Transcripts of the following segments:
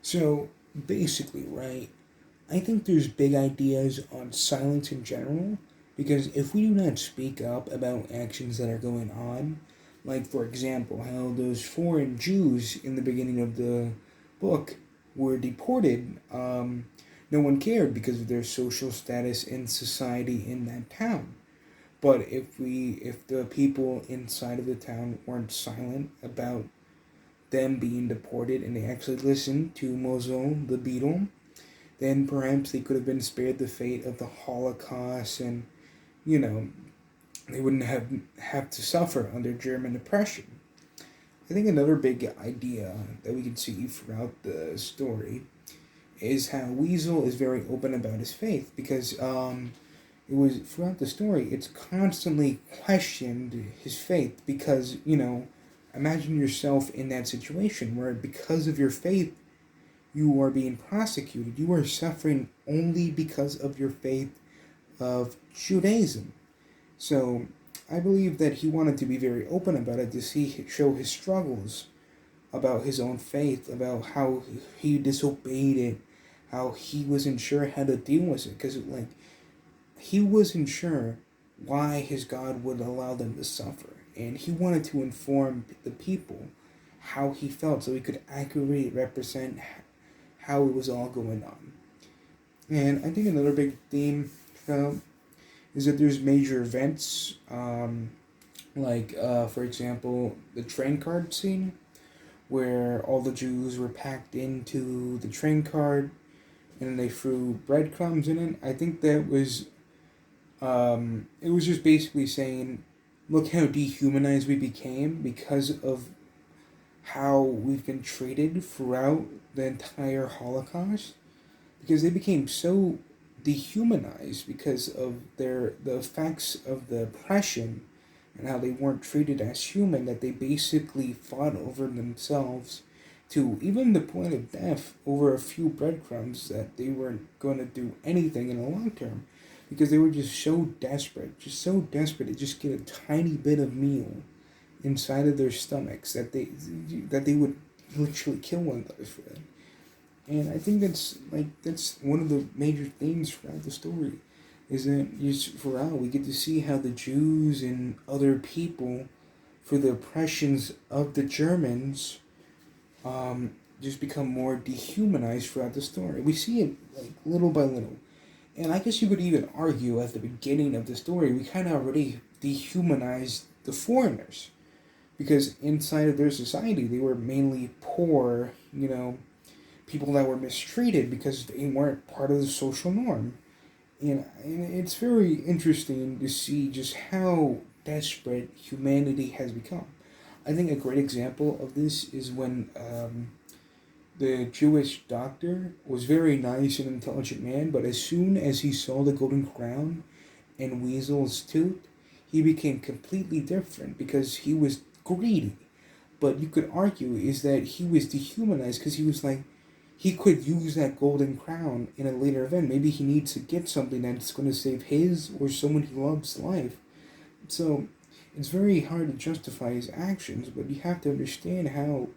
So basically, right, I think there's big ideas on silence in general because if we do not speak up about actions that are going on, like for example, how those foreign Jews in the beginning of the book were deported, no one cared because of their social status in society in that town. But if the people inside of the town weren't silent about them being deported and they actually listened to Mozo the Beetle, then perhaps they could have been spared the fate of the Holocaust and, you know, they wouldn't have to suffer under German oppression. I think another big idea that we can see throughout the story is how Weasel is very open about his faith because it was throughout the story it's constantly questioned his faith because imagine yourself in that situation where because of your faith you are being prosecuted. You are suffering only because of your faith of Judaism. So I believe that he wanted to be very open about it to show his struggles about his own faith, about how he disobeyed it, how he wasn't sure how to deal with it, because he wasn't sure why his God would allow them to suffer, and he wanted to inform the people how he felt so he could accurately represent how it was all going on. And I think another big theme is that there's major events, for example, the train card scene, where all the Jews were packed into the train card and then they threw breadcrumbs in it. I think that was, it was just basically saying, look how dehumanized we became because of how we've been treated throughout the entire Holocaust, because they became so dehumanized because of the effects of the oppression and how they weren't treated as human, that they basically fought over themselves to even the point of death over a few breadcrumbs, that they weren't going to do anything in the long term because they were just so desperate to just get a tiny bit of meal inside of their stomachs that they would literally kill one another for it. And I think that's one of the major themes throughout the story, is that just throughout we get to see how the Jews and other people, for the oppressions of the Germans, just become more dehumanized throughout the story. We see it little by little, and I guess you could even argue at the beginning of the story we kind of already dehumanized the foreigners, because inside of their society they were mainly poor, people that were mistreated because they weren't part of the social norm. And it's very interesting to see just how desperate humanity has become. I think a great example of this is when the Jewish doctor was very nice and intelligent man, but as soon as he saw the golden crown and Weasel's tooth, he became completely different because he was greedy. But you could argue is that he was dehumanized because he was like, he could use that golden crown in a later event. Maybe he needs to get something that's going to save his or someone he loves life. So it's very hard to justify his actions, but you have to understand how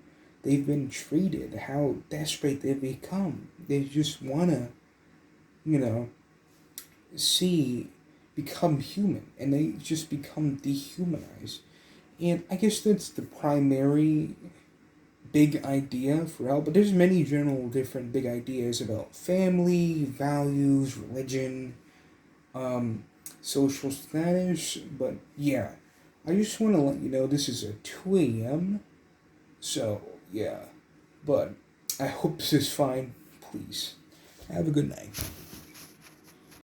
they've been treated, how desperate they've become. They just want to, you know, see become human, and they just become dehumanized. And I guess that's the primary big idea for Al, but there's many general different big ideas about family, values, religion, um, social status. But yeah, I just want to let you know this is a 2 a.m. So yeah, but I hope this is fine. Please have a good night.